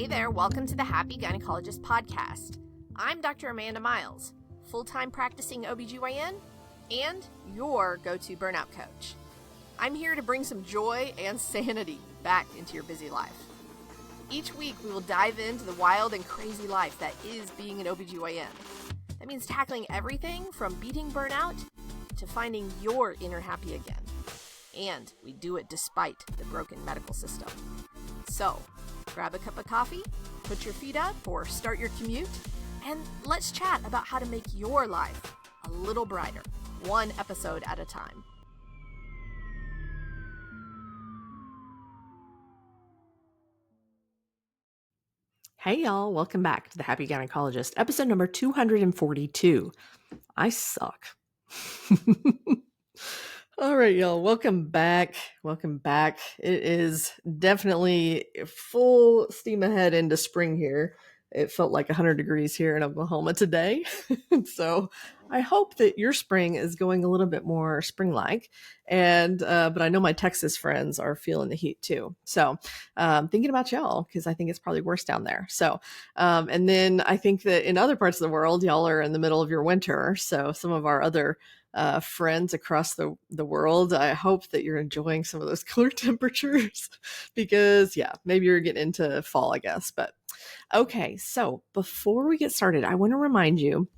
Hey there, welcome to the Happy Gynecologist Podcast. I'm Dr. Amanda Miles, full-time practicing OBGYN and your go-to burnout coach. I'm here to bring some joy and sanity back into your busy life. Each week, we will dive into the wild and crazy life that is being an OBGYN. That means tackling everything from beating burnout to finding your inner happy again. And we do it despite the broken medical system. So, grab a cup of coffee, put your feet up, or start your commute, and let's chat about how to make your life a little brighter, one episode at a time. Hey y'all, welcome back to the Happy Gynecologist, episode number 242. I suck. All right, y'all, welcome back. Welcome back. It is definitely full steam ahead into spring here. It felt like 100 degrees here in Oklahoma today. So I hope that your spring is going a little bit more spring-like. And but I know my Texas friends are feeling the heat too. So thinking about y'all, because I think it's probably worse down there. So and then I think that in other parts of the world, y'all are in the middle of your winter. So some of our other friends across the world, I hope that you're enjoying some of those cooler temperatures because maybe you're getting into fall, I guess. But okay, so before we get started, I want to remind you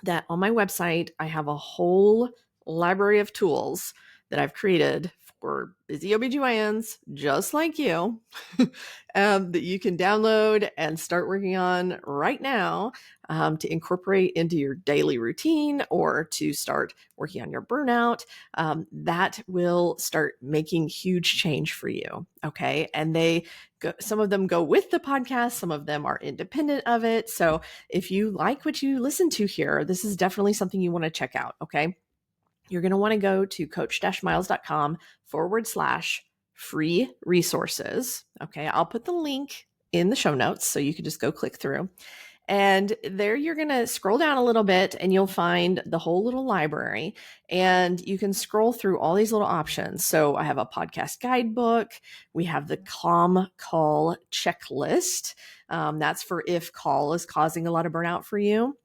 that on my website, I have a whole library of tools that I've created for busy OBGYNs just like you that you can download and start working on right now to incorporate into your daily routine or to start working on your burnout. That will start making huge change for you. Okay. And some of them go with the podcast. Some of them are independent of it. So if you like what you listen to here, this is definitely something you want to check out. Okay. You're going to want to go to coach-miles.com/free resources. Okay. I'll put the link in the show notes so you can just go click through. And there you're going to scroll down a little bit and you'll find the whole little library and you can scroll through all these little options. So I have a podcast guidebook. We have the Calm Call checklist. That's for if call is causing a lot of burnout for you.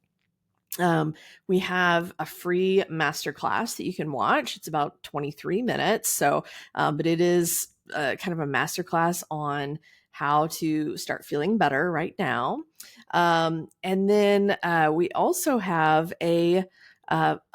We have a free masterclass that you can watch. It's about 23 minutes. So, but it is kind of a masterclass on how to start feeling better right now. And then we also have a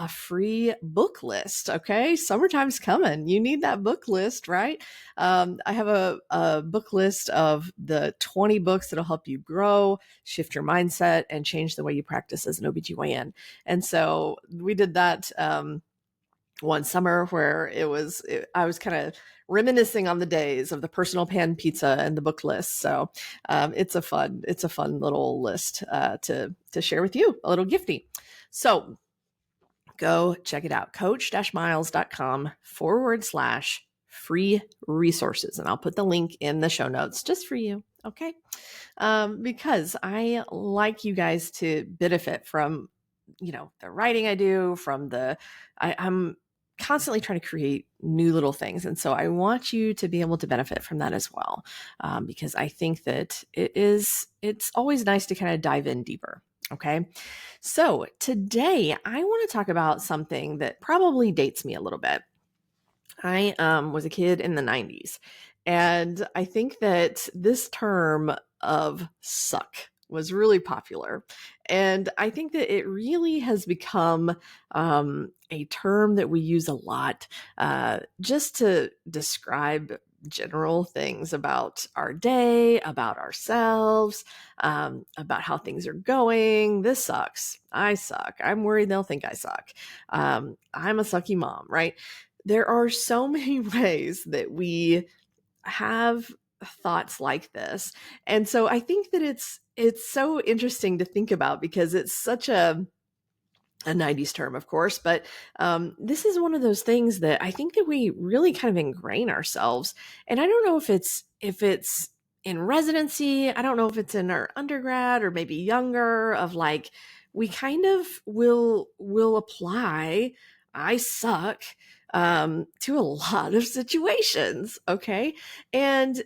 free book list. Okay. Summertime's coming. You need that book list, right? I have a book list of the 20 books that'll help you grow, shift your mindset, and change the way you practice as an OBGYN. And so we did that one summer where I was kind of reminiscing on the days of the personal pan pizza and the book list. So it's a fun little list to share with you, a little gifty. So go check it out, coach-miles.com/free resources. And I'll put the link in the show notes just for you. Okay. Because I like you guys to benefit from, the writing I do, from I'm constantly trying to create new little things. And so I want you to be able to benefit from that as well. Because I think that it's always nice to kind of dive in deeper. Okay. So today I want to talk about something that probably dates me a little bit. I was a kid in the 90s, and I think that this term of suck was really popular. And I think that it really has become a term that we use a lot just to describe general things about our day, about ourselves, about how things are going. This sucks. I suck. I'm worried they'll think I suck. I'm a sucky mom, right? There are so many ways that we have thoughts like this. And so I think that it's so interesting to think about because it's such a 90s term, of course, but this is one of those things that I think that we really kind of ingrain ourselves. And I don't know if it's in residency. I don't know if it's in our undergrad or maybe younger, of like, we kind of will apply I suck to a lot of situations. Okay. And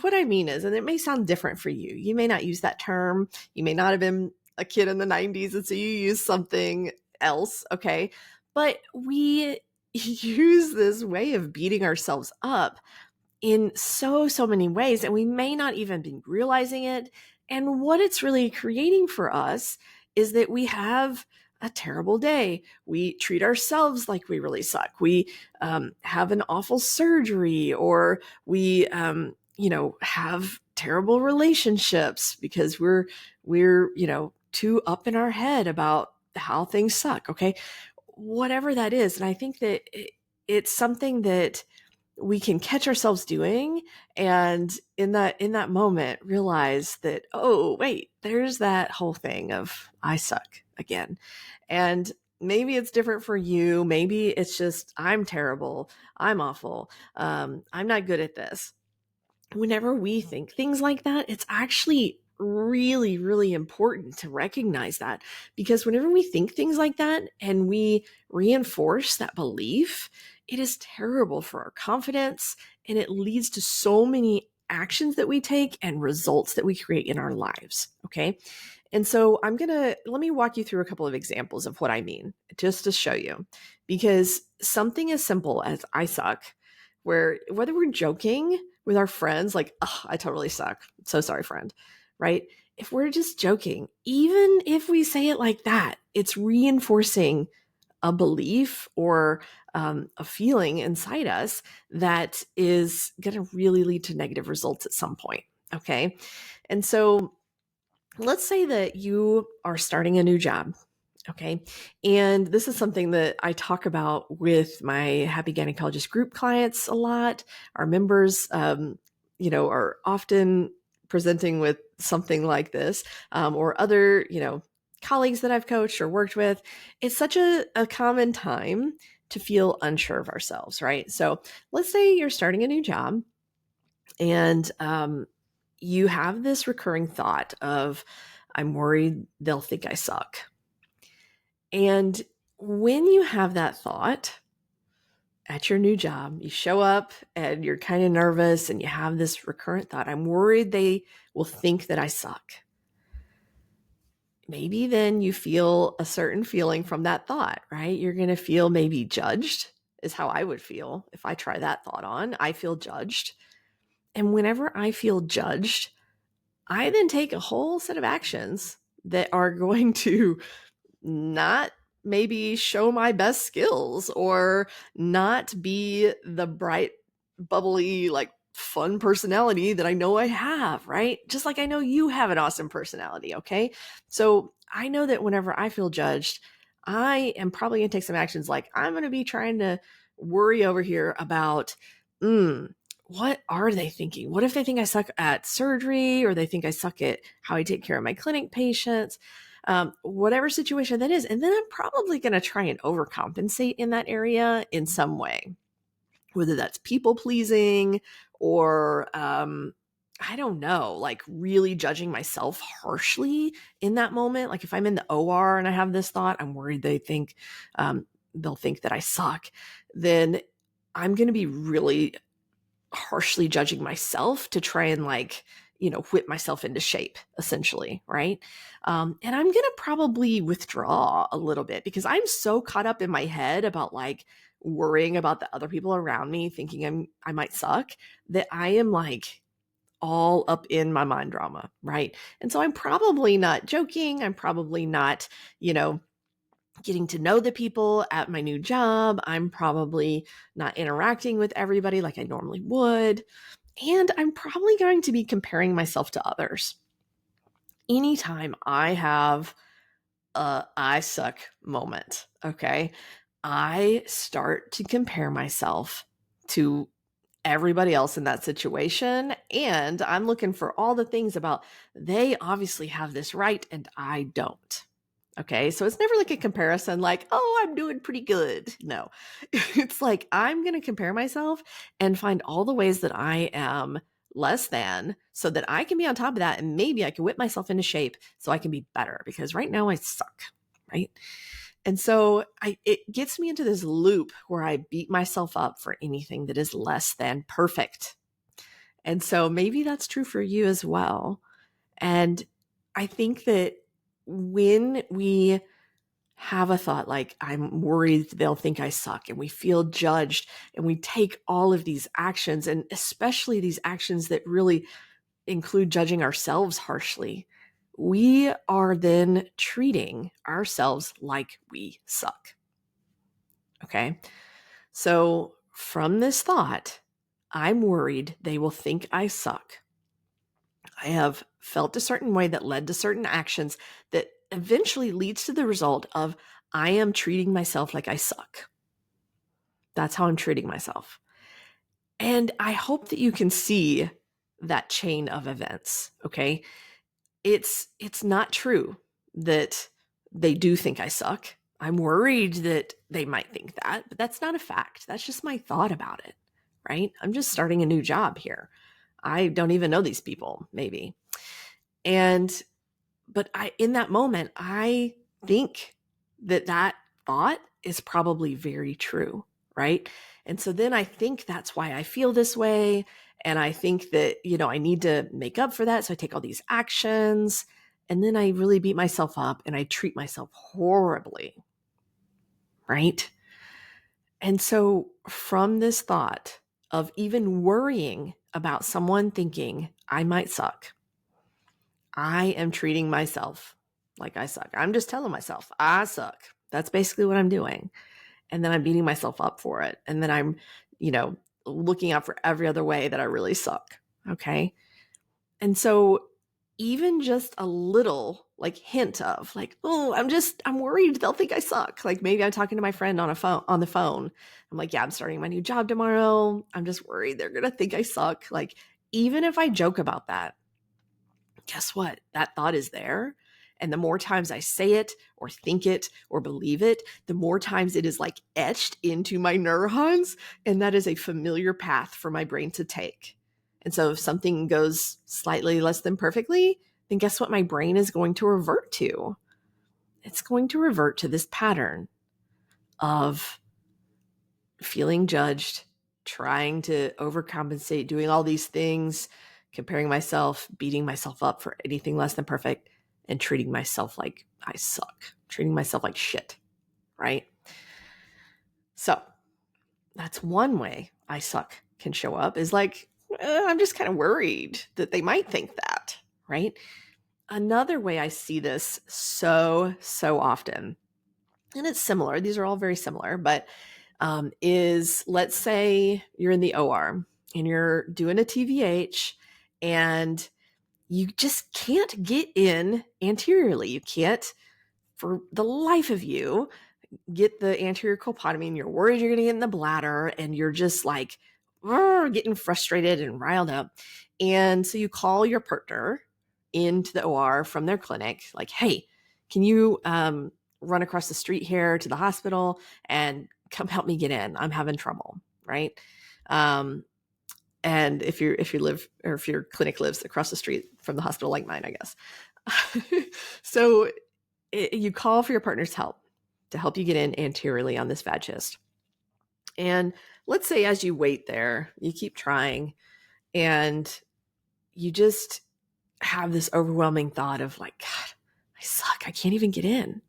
what I mean is, and it may sound different for you. You may not use that term. You may not have been a kid in the 90s. And so you use something else. Okay. But we use this way of beating ourselves up in so many ways, and we may not even be realizing it. And what it's really creating for us is that we have a terrible day. We treat ourselves like we really suck. We have an awful surgery, or we, have terrible relationships because we're too up in our head about how things suck. Okay, whatever that is, and I think that it's something that we can catch ourselves doing, and in that moment realize that, oh wait, there's that whole thing of I suck again. And maybe it's different for you. Maybe it's just I'm terrible, I'm awful, I'm not good at this. Whenever we think things like that, it's actually really, really important to recognize that, because whenever we think things like that and we reinforce that belief, it is terrible for our confidence, and it leads to so many actions that we take and results that we create in our lives. Okay. And so let me walk you through a couple of examples of what I mean, just to show you, because something as simple as I suck, where whether we're joking with our friends, like, oh, I totally suck, so sorry, friend, right? If we're just joking, even if we say it like that, it's reinforcing a belief or a feeling inside us that is going to really lead to negative results at some point. Okay. And so let's say that you are starting a new job. Okay. And this is something that I talk about with my Happy Gynecologist group clients a lot. Our members, are often presenting with something like this, or other, colleagues that I've coached or worked with. It's such a common time to feel unsure of ourselves, right? So let's say you're starting a new job, and you have this recurring thought of, I'm worried they'll think I suck. And when you have that thought at your new job, you show up and you're kind of nervous and you have this recurrent thought, I'm worried they will think that I suck. Maybe then you feel a certain feeling from that thought, right? You're going to feel maybe judged, is how I would feel if I try that thought on. I feel judged. And whenever I feel judged, I then take a whole set of actions that are going to not maybe show my best skills, or not be the bright, bubbly, like fun personality that I know I have, right? Just like I know you have an awesome personality. Okay. So I know that whenever I feel judged, I am probably going to take some actions, like I'm going to be trying to worry over here about, what are they thinking? What if they think I suck at surgery, or they think I suck at how I take care of my clinic patients? Whatever situation that is. And then I'm probably going to try and overcompensate in that area in some way, whether that's people pleasing, or, I don't know, like really judging myself harshly in that moment. Like if I'm in the OR and I have this thought, I'm worried they'll think that I suck, then I'm going to be really harshly judging myself to try and whip myself into shape, essentially, right? And I'm going to probably withdraw a little bit, because I'm so caught up in my head about like worrying about the other people around me thinking I might suck, that I am like all up in my mind drama, right? And so I'm probably not joking. I'm probably not, getting to know the people at my new job. I'm probably not interacting with everybody like I normally would. And I'm probably going to be comparing myself to others. Anytime I have a I suck moment, okay, I start to compare myself to everybody else in that situation. And I'm looking for all the things about, they obviously have this right and I don't. Okay. So it's never like a comparison, like, oh, I'm doing pretty good. No, it's like, I'm going to compare myself and find all the ways that I am less than, so that I can be on top of that. And maybe I can whip myself into shape so I can be better, because right now I suck. Right. And so it gets me into this loop where I beat myself up for anything that is less than perfect. And so maybe that's true for you as well. And I think that when we have a thought like, I'm worried they'll think I suck, and we feel judged, and we take all of these actions, and especially these actions that really include judging ourselves harshly, we are then treating ourselves like we suck. Okay. So from this thought, I'm worried they will think I suck. I have felt a certain way that led to certain actions that eventually leads to the result of I am treating myself like I suck. That's how I'm treating myself. And I hope that you can see that chain of events. Okay. It's not true that they do think I suck. I'm worried that they might think that, but that's not a fact. That's just my thought about it, right? I'm just starting a new job here. I don't even know these people, maybe. But in that moment, I think that thought is probably very true, right? And so then I think that's why I feel this way. And I think that, I need to make up for that. So I take all these actions, and then I really beat myself up and I treat myself horribly, right? And so from this thought of even worrying about someone thinking I might suck, I am treating myself like I suck. I'm just telling myself I suck. That's basically what I'm doing. And then I'm beating myself up for it. And then I'm, looking out for every other way that I really suck. Okay. And so even just a little hint of oh, I'm worried they'll think I suck. Like maybe I'm talking to my friend on the phone. I'm like, yeah, I'm starting my new job tomorrow. I'm just worried they're going to think I suck. Like, even if I joke about that, guess what? That thought is there. And the more times I say it or think it or believe it, the more times it is etched into my neurons. And that is a familiar path for my brain to take. And so if something goes slightly less than perfectly, then guess what my brain is going to revert to? It's going to revert to this pattern of feeling judged, trying to overcompensate, doing all these things, comparing myself, beating myself up for anything less than perfect, and treating myself like I suck, treating myself like shit, right? So that's one way I suck can show up, is I'm just kind of worried that they might think that, right? Another way I see this so often, and it's similar, these are all very similar, but is, let's say you're in the OR and you're doing a TVH and you just can't get in anteriorly. You can't, for the life of you, get the anterior colpotomy, and you're worried you're going to get in the bladder, and you're just getting frustrated and riled up. And so you call your partner into the OR from their clinic, like, hey, can you run across the street here to the hospital and come help me get in? I'm having trouble, right? And if you live, or if your clinic lives across the street from the hospital, like mine, I guess. So you call for your partner's help to help you get in anteriorly on this vag cyst. And let's say as you wait there, you keep trying, and you just have this overwhelming thought of God, I suck. I can't even get in.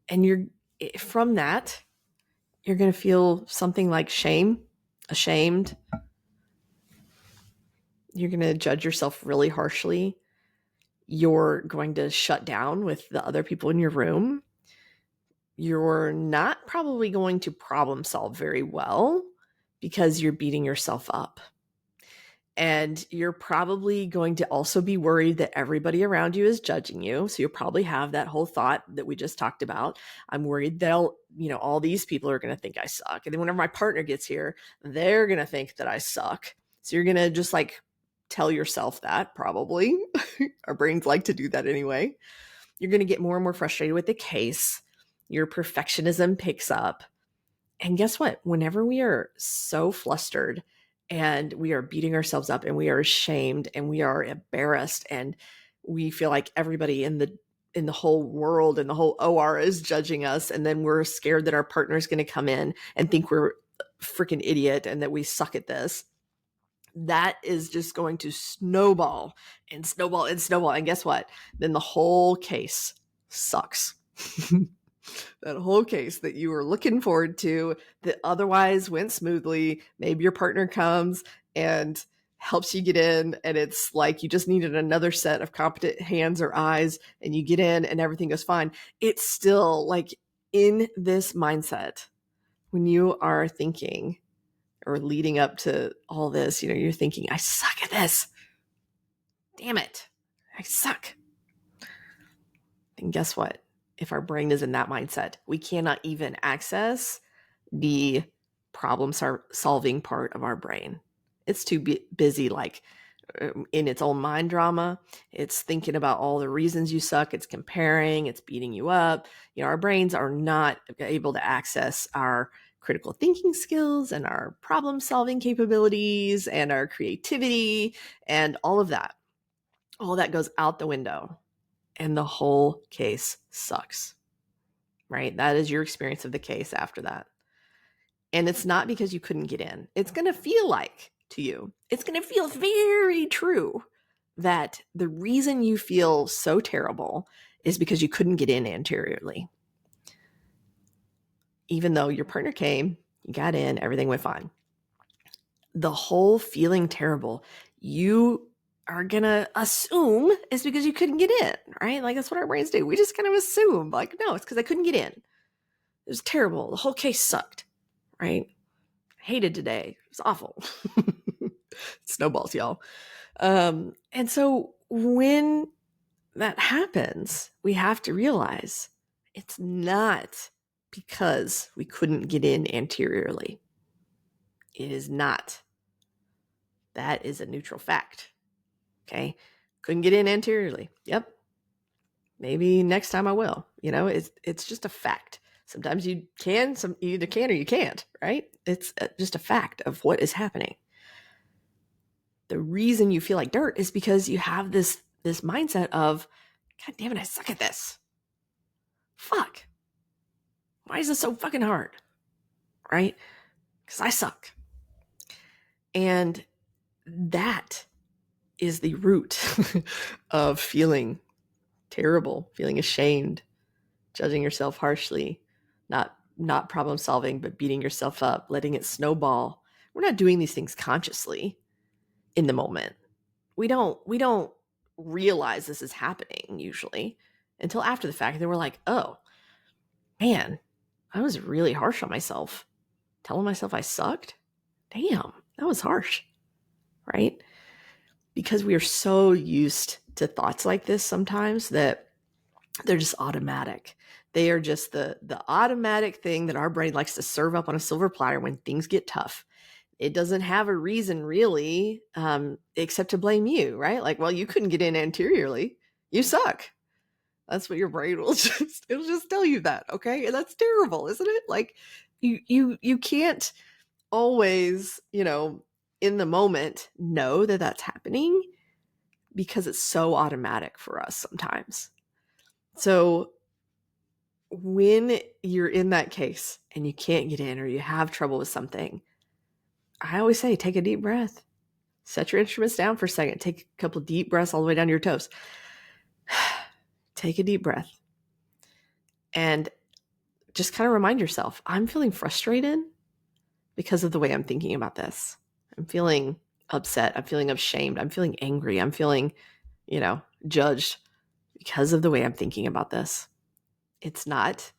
And from that, you're going to feel something like shame, ashamed. You're going to judge yourself really harshly. You're going to shut down with the other people in your room. You're not probably going to problem solve very well because you're beating yourself up. And you're probably going to also be worried that everybody around you is judging you. So you'll probably have that whole thought that we just talked about. I'm worried all these people are going to think I suck. And then whenever my partner gets here, they're going to think that I suck. So you're going to just tell yourself that, probably. Our brains like to do that anyway. You're going to get more and more frustrated with the case. Your perfectionism picks up. And guess what? Whenever we are so flustered and we are beating ourselves up and we are ashamed and we are embarrassed and we feel like everybody in the in the whole world and the whole OR is judging us. And then we're scared that our partner is going to come in and think we're a freaking idiot and that we suck at this. That is just going to snowball and snowball and snowball. And guess what? Then the whole case sucks. That whole case that you were looking forward to that otherwise went smoothly. Maybe your partner comes and helps you get in, and it's like you just needed another set of competent hands or eyes, and you get in and everything goes fine. It's still like in this mindset when you are thinking or leading up to all this, you're thinking, I suck at this. Damn it. I suck. And guess what? If our brain is in that mindset, we cannot even access the problem solving part of our brain. It's too busy, like in its own mind drama. It's thinking about all the reasons you suck. It's comparing, it's beating you up. Our brains are not able to access our critical thinking skills and our problem solving capabilities and our creativity and all of that. All that goes out the window and the whole case sucks, right? That is your experience of the case after that. And it's not because you couldn't get in. It's going to feel like to you, it's going to feel very true that the reason you feel so terrible is because you couldn't get in anteriorly. Even though your partner came, you got in, everything went fine. The whole feeling terrible, you are going to assume is because you couldn't get in, right? Like that's what our brains do. We just kind of assume like, no, it's because I couldn't get in. It was terrible. The whole case sucked, right? I hated today. It was awful. Snowballs, y'all. And so when that happens, we have to realize it's not because we couldn't get in anteriorly. It is not. That is a neutral fact. Okay. Couldn't get in anteriorly. Yep. Maybe next time I will. It's just a fact. Sometimes you can, you either can or you can't, right? It's just a fact of what is happening. The reason you feel like dirt is because you have this mindset of, God damn it, I suck at this. Fuck. Why is this so fucking hard? Right? Because I suck. And that is the root of feeling terrible, feeling ashamed, judging yourself harshly, not problem solving, but beating yourself up, letting it snowball. We're not doing these things consciously in the moment. We don't realize this is happening usually until after the fact. Then we're like, oh man, I was really harsh on myself, telling myself I sucked. Damn, that was harsh, right? Because we are so used to thoughts like this sometimes that they're just automatic. They are just the automatic thing that our brain likes to serve up on a silver platter when things get tough. It doesn't have a reason really, except to blame you, right? Like, well, you couldn't get in anteriorly. You suck. That's what your brain it'll just tell you that. Okay. And that's terrible, isn't it? Like you can't always, in the moment know that that's happening because it's so automatic for us sometimes. So when you're in that case and you can't get in or you have trouble with something, I always say, take a deep breath, set your instruments down for a second, take a couple of deep breaths all the way down to your toes. Take a deep breath and just kind of remind yourself, I'm feeling frustrated because of the way I'm thinking about this. I'm feeling upset. I'm feeling ashamed. I'm feeling angry. I'm feeling, judged because of the way I'm thinking about this. It's not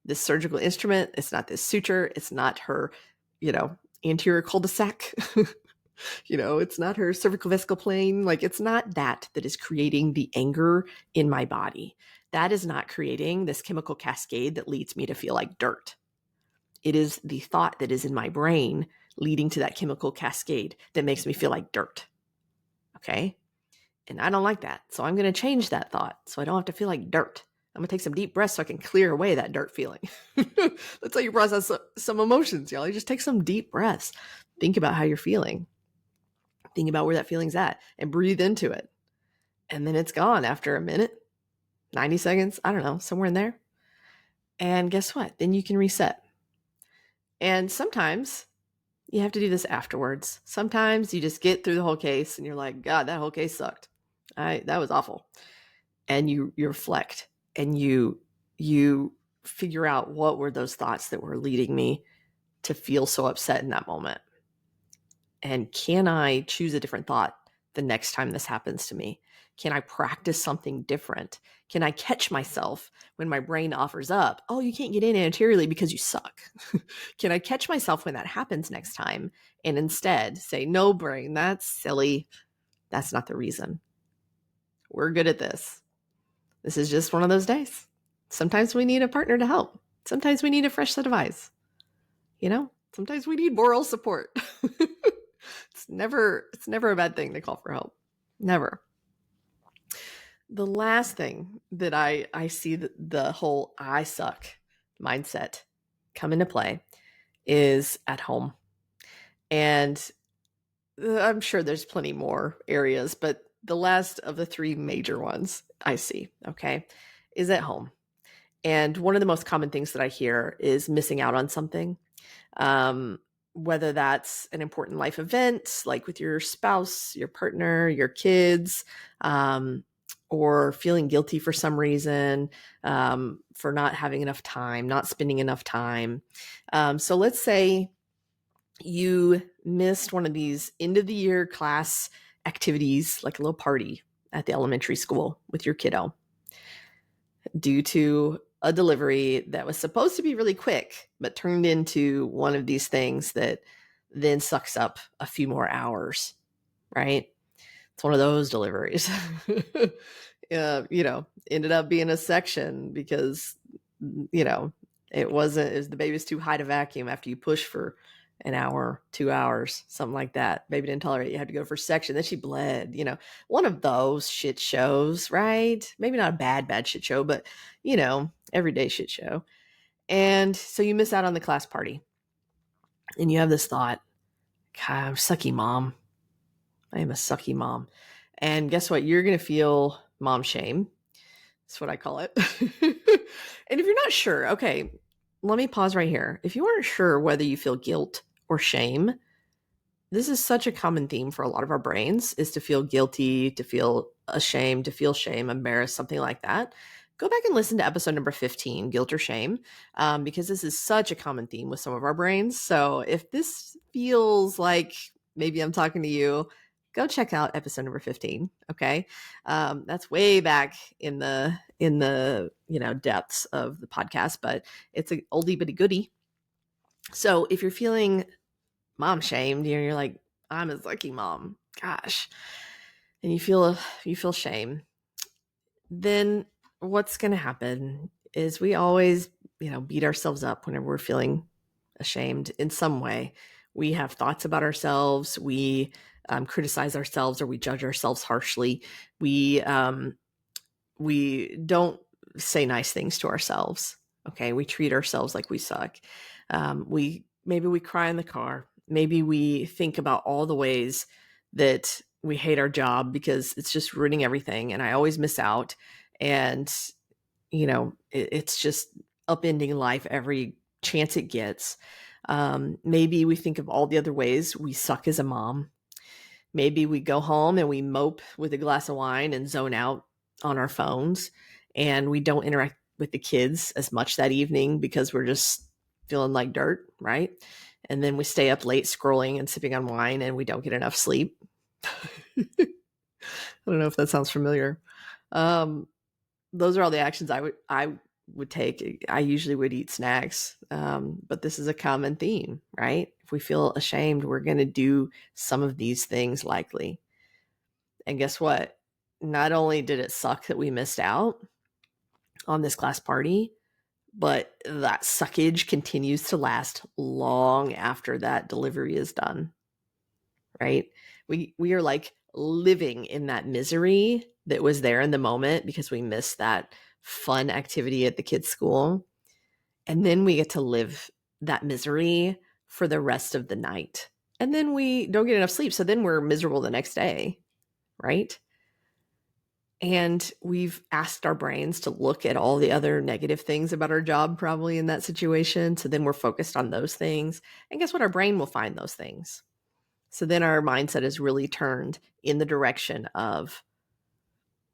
this surgical instrument. It's not this suture. It's not her, anterior cul-de-sac. It's not her cervical vesical plane. Like it's not that is creating the anger in my body. That is not creating this chemical cascade that leads me to feel like dirt. It is the thought that is in my brain leading to that chemical cascade that makes me feel like dirt. Okay. And I don't like that. So I'm going to change that thought so I don't have to feel like dirt. I'm going to take some deep breaths so I can clear away that dirt feeling. That's how you process some emotions, y'all. You just take some deep breaths. Think about how you're feeling. Think about where that feeling's at and breathe into it. And then it's gone after a minute, 90 seconds, I don't know, somewhere in there. And guess what? Then you can reset. And sometimes you have to do this afterwards. Sometimes you just get through the whole case and you're like, God, that whole case sucked. That was awful. And you reflect and you figure out what were those thoughts that were leading me to feel so upset in that moment. And can I choose a different thought the next time this happens to me? Can I practice something different? Can I catch myself when my brain offers up, oh, you can't get in anteriorly because you suck? Can I catch myself when that happens next time and instead say, no, brain, that's silly. That's not the reason. We're good at this. This is just one of those days. Sometimes we need a partner to help. Sometimes we need a fresh set of eyes. Sometimes we need moral support. It's never a bad thing to call for help. Never. The last thing that I see the whole I suck mindset come into play is at home. And I'm sure there's plenty more areas, but the last of the three major ones I see, okay, is at home. And one of the most common things that I hear is missing out on something. Whether that's an important life event, like with your spouse, your partner, your kids, or feeling guilty for some reason, for not having enough time, not spending enough time. So let's say you missed one of these end of the year class activities, like a little party at the elementary school with your kiddo, due to a delivery that was supposed to be really quick, but turned into one of these things that then sucks up a few more hours, right? It's one of those deliveries. Ended up being a section because, it was the baby's too high to vacuum after you push for an hour, 2 hours, something like that. Baby didn't tolerate it. You had to go for section. Then she bled, one of those shit shows, right? Maybe not a bad shit show, but, everyday shit show. And so you miss out on the class party. And you have this thought, God, I'm a sucky mom. I am a sucky mom. And guess what? You're going to feel mom shame. That's what I call it. And if you're not sure, okay, let me pause right here. If you aren't sure whether you feel guilt or shame, this is such a common theme for a lot of our brains, is to feel guilty, to feel ashamed, to feel shame, embarrassed, something like that. Go back and listen to episode number 15, guilt or shame, because this is such a common theme with some of our brains. So if this feels like maybe I'm talking to you, go check out episode number 15. Okay. That's way back in the depths of the podcast, but it's an oldie but a goodie. So if you're feeling mom shamed, you're like, I'm a sucky mom, gosh, and you feel shame, then what's going to happen is we always, beat ourselves up whenever we're feeling ashamed in some way. We have thoughts about ourselves. We criticize ourselves, or we judge ourselves harshly. We don't say nice things to ourselves. Okay. We treat ourselves like we suck. Maybe we cry in the car. Maybe we think about all the ways that we hate our job because it's just ruining everything. And I always miss out. And, it's just upending life every chance it gets. Maybe we think of all the other ways we suck as a mom. Maybe we go home and we mope with a glass of wine and zone out on our phones, and we don't interact with the kids as much that evening because we're just feeling like dirt, right? And then we stay up late scrolling and sipping on wine, and we don't get enough sleep. I don't know if that sounds familiar. Those are all the actions I would take. I usually would eat snacks, but this is a common theme, right? If we feel ashamed, we're going to do some of these things likely. And guess what? Not only did it suck that we missed out on this class party, but that suckage continues to last long after that delivery is done, right? We are like living in that misery that was there in the moment because we missed that fun activity at the kids' school. And then we get to live that misery for the rest of the night. And then we don't get enough sleep. So then we're miserable the next day, right? And we've asked our brains to look at all the other negative things about our job, probably in that situation. So then we're focused on those things. And guess what? Our brain will find those things. So then our mindset is really turned in the direction of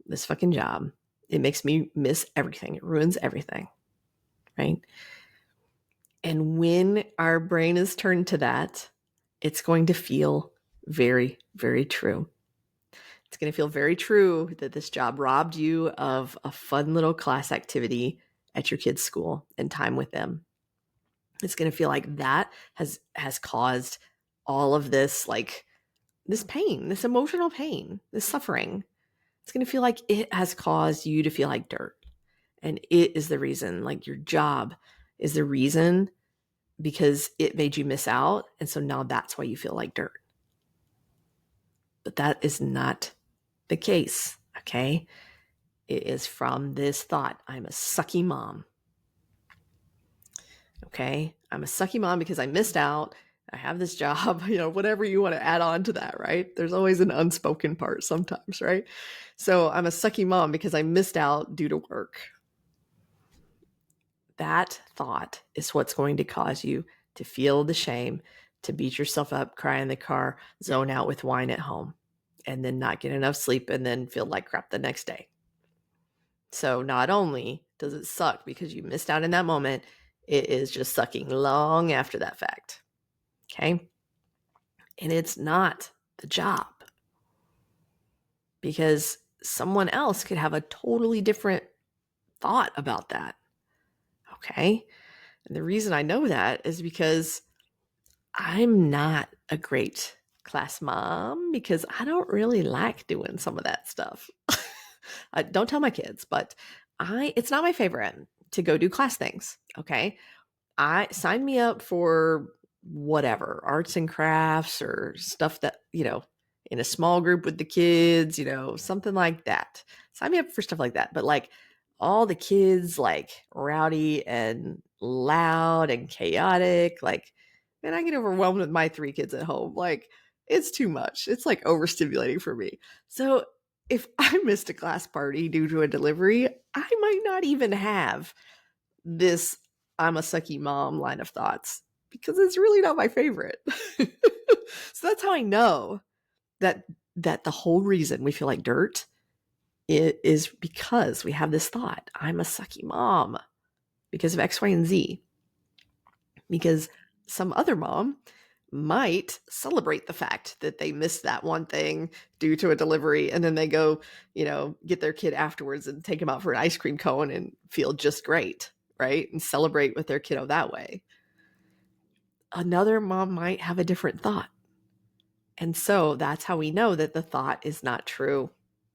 this fucking job. It makes me miss everything. It ruins everything. Right. And when our brain is turned to that, it's going to feel very, very true. It's going to feel very true that this job robbed you of a fun little class activity at your kids' school and time with them. It's going to feel like that has caused all of this, like this pain, this emotional pain, this suffering. It's going to feel like it has caused you to feel like dirt. And it is the reason, like your job is the reason because it made you miss out. And so now that's why you feel like dirt. But that is not the case, okay? It is from this thought, I'm a sucky mom. Okay? I'm a sucky mom because I missed out. I have this job, whatever you want to add on to that, right? There's always an unspoken part sometimes, right? So I'm a sucky mom because I missed out due to work. That thought is what's going to cause you to feel the shame, to beat yourself up, cry in the car, zone out with wine at home, and then not get enough sleep and then feel like crap the next day. So not only does it suck because you missed out in that moment, it is just sucking long after that fact. Okay? And it's not the job because someone else could have a totally different thought about that. Okay? And the reason I know that is because I'm not a great class mom because I don't really like doing some of that stuff. I don't tell my kids, but it's not my favorite to go do class things. Okay. I sign me up for whatever, arts and crafts or stuff that, in a small group with the kids, something like that. Sign me up for stuff like that. But like all the kids, like rowdy and loud and chaotic, like, man, I get overwhelmed with my 3 kids at home. Like, it's too much. It's like overstimulating for me. So if I missed a class party due to a delivery, I might not even have this I'm a sucky mom line of thoughts because it's really not my favorite. So that's how I know that the whole reason we feel like dirt is because we have this thought, I'm a sucky mom because of X, Y, and Z. Because some other mom might celebrate the fact that they missed that one thing due to a delivery, and then they go, get their kid afterwards and take them out for an ice cream cone and feel just great, right? And celebrate with their kiddo that way. Another mom might have a different thought. And so that's how we know that the thought is not true.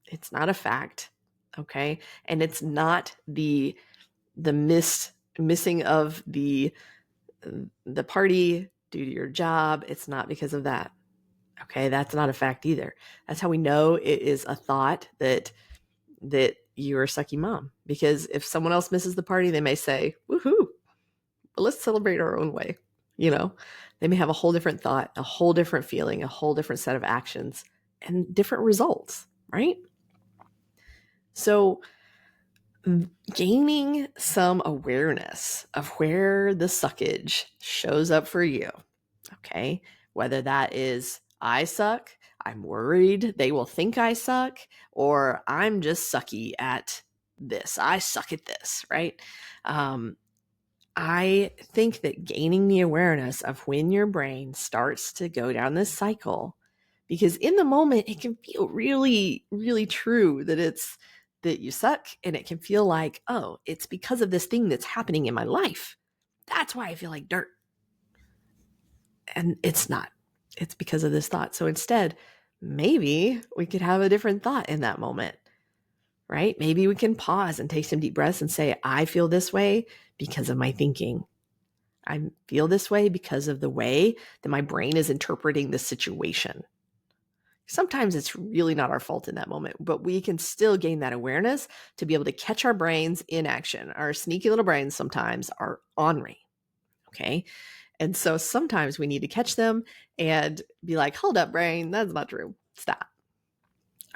It's not a fact, okay? And it's not the missing of the party due to your job. It's not because of that. Okay, that's not a fact either. That's how we know it is a thought that you're a sucky mom. Because if someone else misses the party, they may say, woohoo, but let's celebrate our own way. They may have a whole different thought, a whole different feeling, a whole different set of actions and different results, right? So gaining some awareness of where the suckage shows up for you, okay? Whether that is I suck, I'm worried they will think I suck, or I'm just sucky at this. I suck at this, right? I think that gaining the awareness of when your brain starts to go down this cycle, because in the moment it can feel really, really true that you suck, and it can feel like, oh, it's because of this thing that's happening in my life. That's why I feel like dirt. And it's not. It's because of this thought. So instead, maybe we could have a different thought in that moment, right? Maybe we can pause and take some deep breaths and say, I feel this way because of my thinking. I feel this way because of the way that my brain is interpreting the situation. Sometimes it's really not our fault in that moment, but we can still gain that awareness to be able to catch our brains in action. Our sneaky little brains sometimes are ornery, okay? And so sometimes we need to catch them and be like, hold up, brain, that's not true. Stop.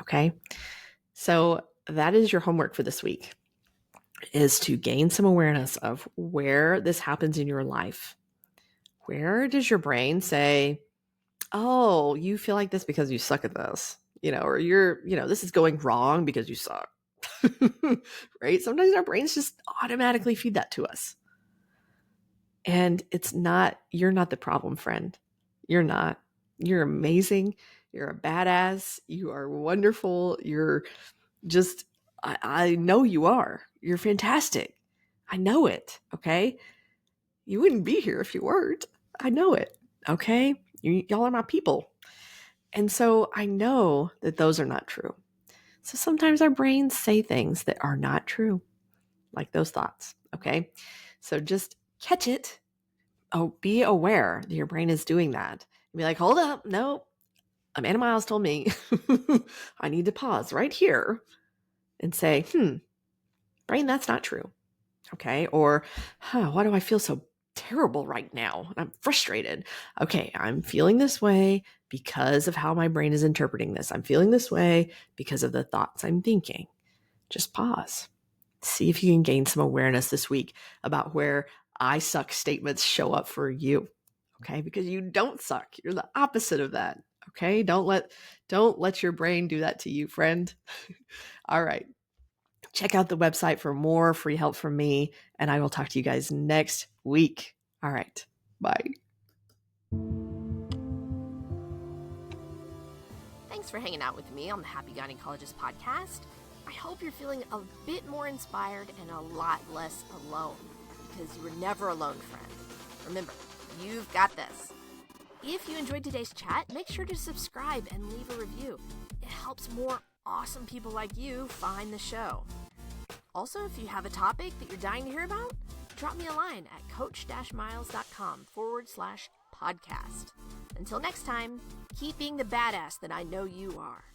Okay? So that is your homework for this week, is to gain some awareness of where this happens in your life. Where does your brain say, oh, you feel like this because you suck at this, or this is going wrong because you suck, right? Sometimes our brains just automatically feed that to us. And you're not the problem, friend. You're not. You're amazing. You're a badass. You are wonderful. You're just, I know you are. You're fantastic. I know it. Okay. You wouldn't be here if you weren't. I know it. Okay. Y'all are my people. And so I know that those are not true. So sometimes our brains say things that are not true, like those thoughts. Okay. So just catch it. Oh, be aware that your brain is doing that. And be like, hold up. No, Amanda Miles told me I need to pause right here and say, brain, that's not true. Okay. Or, why do I feel so terrible right now? I'm frustrated. Okay. I'm feeling this way because of how my brain is interpreting this. I'm feeling this way because of the thoughts I'm thinking. Just pause. See if you can gain some awareness this week about where I suck statements show up for you. Okay. Because you don't suck. You're the opposite of that. Okay. Don't let your brain do that to you, friend. All right. Check out the website for more free help from me, and I will talk to you guys next week. All right. Bye. Thanks for hanging out with me on the Happy Gynecologist podcast. I hope you're feeling a bit more inspired and a lot less alone, because you were never alone, friend. Remember, you've got this. If you enjoyed today's chat, make sure to subscribe and leave a review. It helps more awesome people like you find the show. Also, if you have a topic that you're dying to hear about, drop me a line at coach-miles.com/podcast. Until next time, keep being the badass that I know you are.